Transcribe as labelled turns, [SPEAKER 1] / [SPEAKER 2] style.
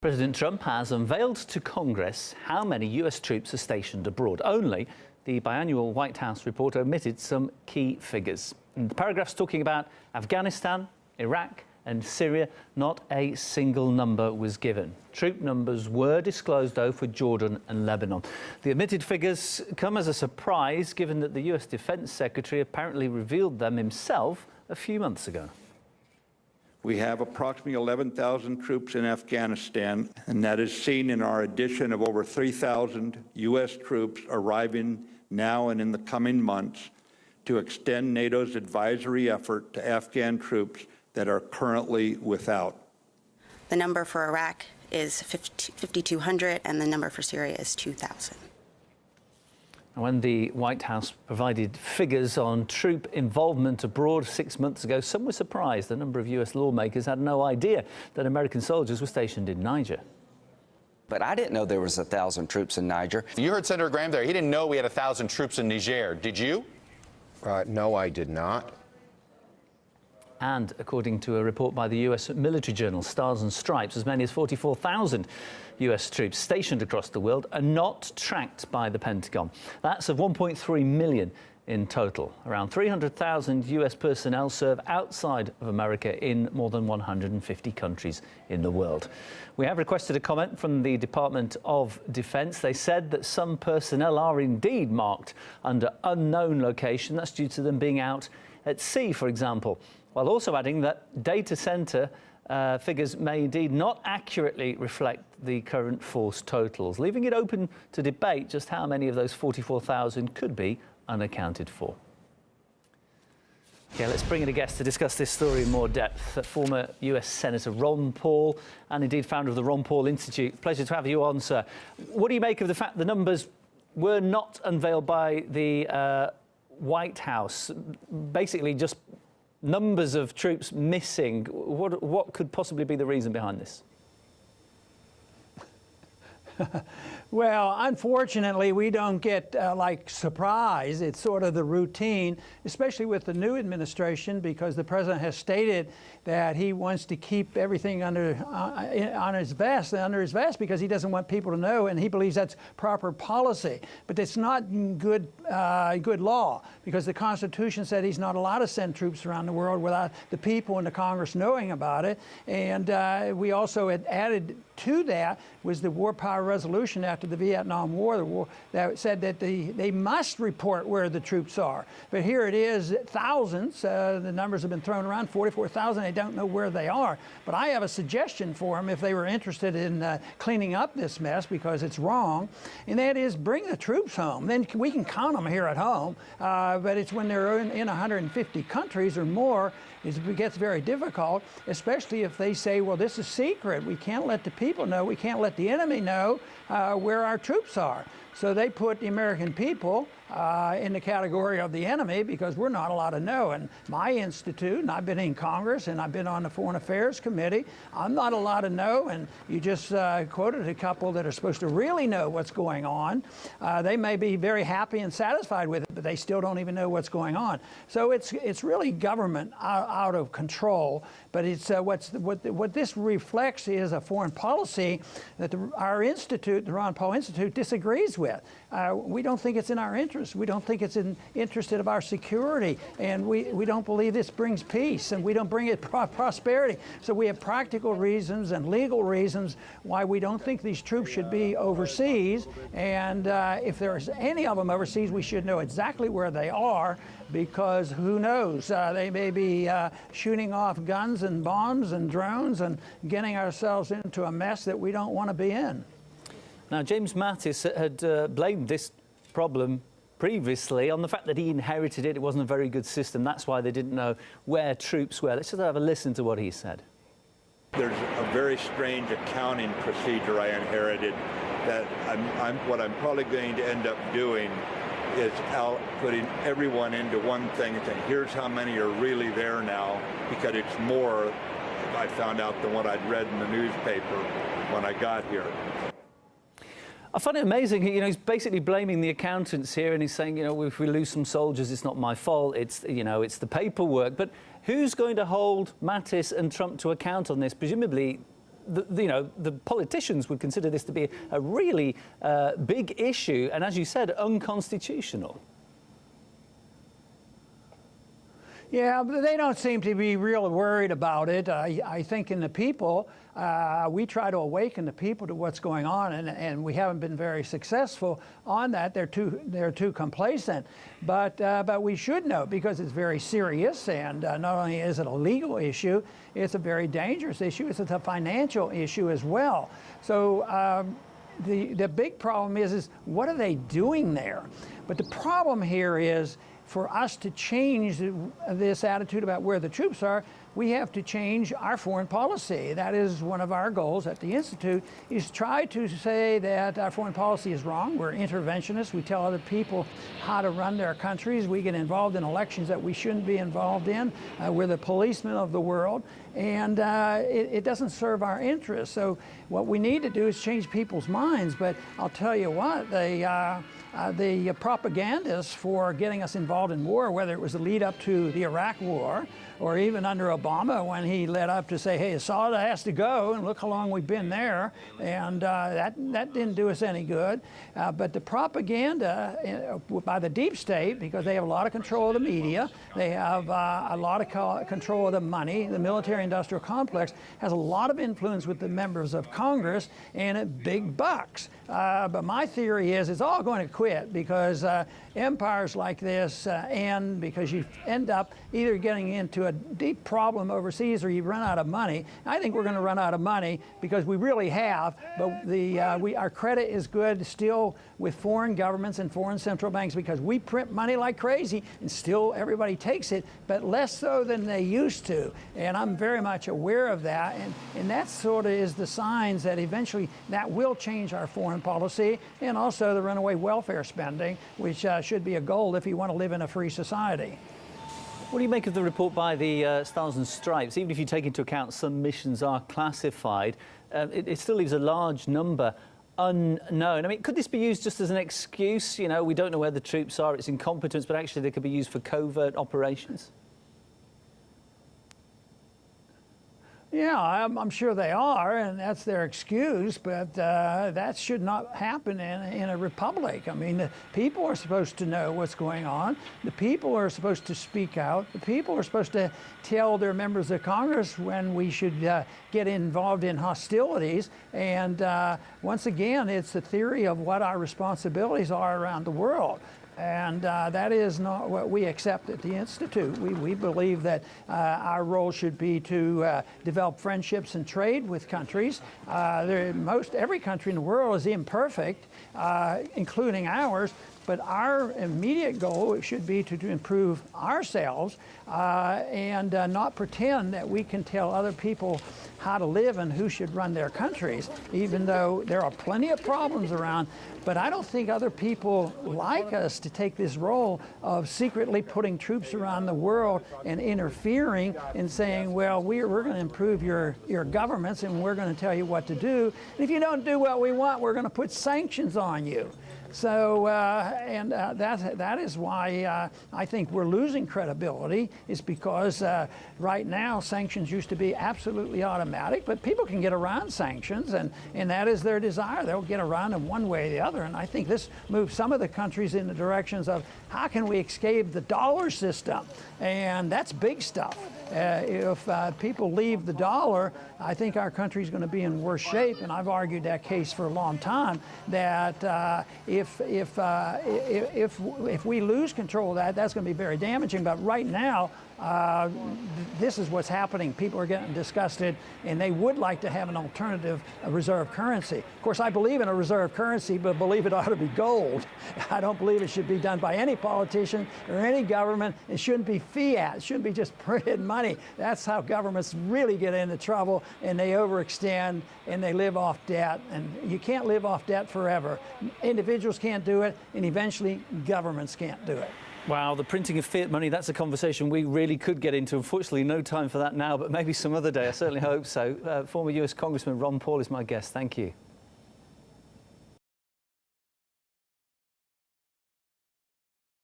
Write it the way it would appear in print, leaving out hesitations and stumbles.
[SPEAKER 1] President Trump has unveiled to Congress how many US troops are stationed abroad. Only the biannual White House report omitted some key figures. In the paragraphs talking about Afghanistan, Iraq and Syria, not a single number was given. Troop numbers were disclosed, though, for Jordan and Lebanon. The omitted figures come as a surprise, given that the US Defense Secretary apparently revealed them himself a few months ago.
[SPEAKER 2] We have approximately 11,000 troops in Afghanistan, and that is seen in our addition of over 3,000 U.S. troops arriving now and in the coming months to extend NATO's advisory effort to Afghan troops that are currently without.
[SPEAKER 3] The number for Iraq is 5,200, and the number for Syria is 2,000.
[SPEAKER 1] When the White House provided figures on troop involvement abroad 6 months ago, some were surprised. A number of US lawmakers had no idea that American soldiers were stationed in Niger.
[SPEAKER 4] But I didn't know there was 1,000 troops in Niger.
[SPEAKER 5] You heard Senator Graham there. He didn't know we had 1,000 troops in Niger. Did you?
[SPEAKER 6] No, I did not.
[SPEAKER 1] And according to a report by the US military journal Stars and Stripes, as many as 44,000 US troops stationed across the world are not tracked by the Pentagon. That's of 1.3 million in total. Around 300,000 US personnel serve outside of America in more than 150 countries in the world. We have requested a comment from the Department of Defense. They said that some personnel are indeed marked under unknown location. That's due to them being out at sea, for example, while also adding that data center figures may indeed not accurately reflect the current force totals, leaving it open to debate just how many of those 44,000 could be unaccounted for. Okay, let's bring in a guest to discuss this story in more depth. Former US Senator Ron Paul, and indeed founder of the Ron Paul Institute. Pleasure to have you on, sir. What do you make of the fact the numbers were not unveiled by the White House? Basically just numbers of troops missing. What could possibly be the reason behind this?
[SPEAKER 7] Well, unfortunately, we don't get like surprise. It's sort of the routine, especially with the new administration, because the president has stated that he wants to keep everything under his vest, because he doesn't want people to know, and he believes that's proper policy. But it's not good law, because the Constitution said he's not allowed to send troops around the world without the people and the Congress knowing about it. And we also had added to that was the War Power Resolution after the Vietnam War, that said that they must report where the troops are. But here it is, thousands. The numbers have been thrown around, 44,000. They don't know where they are. But I have a suggestion for them if they were interested in cleaning up this mess, because it's wrong, and that is bring the troops home. Then we can count them here at home. But it's when they're in 150 countries or more, it gets very difficult, especially if they say, well, this is secret. We can't let the people know. We can't let the enemy know where our troops are. So they put the American people in the category of the enemy, because we're not allowed to know. And my institute, and I've been in Congress, and I've been on the Foreign Affairs Committee, I'm not allowed to know. And you just quoted a couple that are supposed to really know what's going on. They may be very happy and satisfied with it, but they still don't even know what's going on. So it's really government out of control. But it's what this reflects is a foreign policy that our institute, the Ron Paul Institute, disagrees with. We don't think it's in our interest. We don't think it's in interest of our security, and we don't believe this brings peace, and we don't bring it prosperity. So we have practical reasons and legal reasons why we don't think these troops should be overseas. And if there's any of them overseas, we should know exactly where they are, because who knows? They may be shooting off guns and bombs and drones and getting ourselves into a mess that we don't want to be in.
[SPEAKER 1] Now, James Mattis had blamed this problem previously on the fact that he inherited it. It wasn't a very good system. That's why they didn't know where troops were. Let's just have a listen to what he said.
[SPEAKER 2] There's a very strange accounting procedure I inherited that what I'm probably going to end up doing is putting everyone into one thing and saying, here's how many are really there now, because it's more, I found out, than what I'd read in the newspaper when I got here.
[SPEAKER 1] I find it amazing. He's basically blaming the accountants here, and he's saying, if we lose some soldiers, it's not my fault. It's the paperwork. But who's going to hold Mattis and Trump to account on this? Presumably, the politicians would consider this to be a really big issue and, as you said, unconstitutional.
[SPEAKER 7] Yeah, but they don't seem to be real worried about it. I think in the people, we try to awaken the people to what's going on, and we haven't been very successful on that. They're too complacent. But we should know, because it's very serious, and not only is it a legal issue, it's a very dangerous issue. It's a financial issue as well. So the big problem is what are they doing there? But the problem here is, for us to change this attitude about where the troops are, we have to change our foreign policy. That is one of our goals at the Institute, is try to say that our foreign policy is wrong. We're interventionists. We tell other people how to run their countries. We get involved in elections that we shouldn't be involved in. We're the policemen of the world, and it doesn't serve our interests. So what we need to do is change people's minds. But I'll tell you what, the propagandists for getting us involved in war, whether it was the lead up to the Iraq War or even under Obama when he led up to say, hey, Assad has to go, and look how long we've been there, and that didn't do us any good. But the propaganda by the deep state, because they have a lot of control of the media, they have a lot of control of the money, the military-industrial complex has a lot of influence with the members of Congress and big bucks. But my theory is it's all going to quit, because empires like this end because you end up either getting into a deep problem overseas or you run out of money. I think we're going to run out of money, because we really have, but our credit is good still with foreign governments and foreign central banks, because we print money like crazy and still everybody takes it, but less so than they used to. And I'm very much aware of that, and that sort of is the signs that eventually that will change our foreign policy, and also the runaway welfare spending, which should be a goal if you want to live in a free society.
[SPEAKER 1] What do you make of the report by the Stars and Stripes? Even if you take into account some missions are classified, it still leaves a large number unknown. I mean, could this be used just as an excuse? You know, we don't know where the troops are, it's incompetence, but actually they could be used for covert operations?
[SPEAKER 7] Yeah, I'm sure they are, and that's their excuse, but that should not happen in a republic. I mean, the people are supposed to know what's going on. The people are supposed to speak out. The people are supposed to tell their members of Congress when we should get involved in hostilities. And once again, it's the theory of what our responsibilities are around the world. And that is not what we accept at the Institute. We believe that our role should be to develop friendships and trade with countries. Every country in the world is imperfect, including ours. But our immediate goal should be to improve ourselves and not pretend that we can tell other people how to live and who should run their countries, even though there are plenty of problems around. But I don't think other people like us to take this role of secretly putting troops around the world and interfering and saying, well, we're going to improve your governments and we're going to tell you what to do. And if you don't do what we want, we're going to put sanctions on you. So, that is why I think we're losing credibility, is because right now sanctions used to be absolutely automatic, but people can get around sanctions, and that is their desire. They'll get around them one way or the other, and I think this moves some of the countries in the directions of how can we escape the dollar system, and that's big stuff. If people leave the dollar, I think our country is going to be in worse shape, and I've argued that case for a long time, that if we lose control of that, that's going to be very damaging. But right now, this is what's happening. People are getting disgusted, and they would like to have an alternative reserve currency. Of course, I believe in a reserve currency, but believe it ought to be gold. I don't believe it should be done by any politician or any government. It shouldn't be fiat. It shouldn't be just printed money. That's how governments really get into trouble, and they overextend, and they live off debt. And you can't live off debt forever. Individuals can't do it, and eventually governments can't do it.
[SPEAKER 1] Wow, the printing of fiat money, that's a conversation we really could get into. Unfortunately, no time for that now, but maybe some other day. I certainly hope so. Former US Congressman Ron Paul is my guest. Thank you.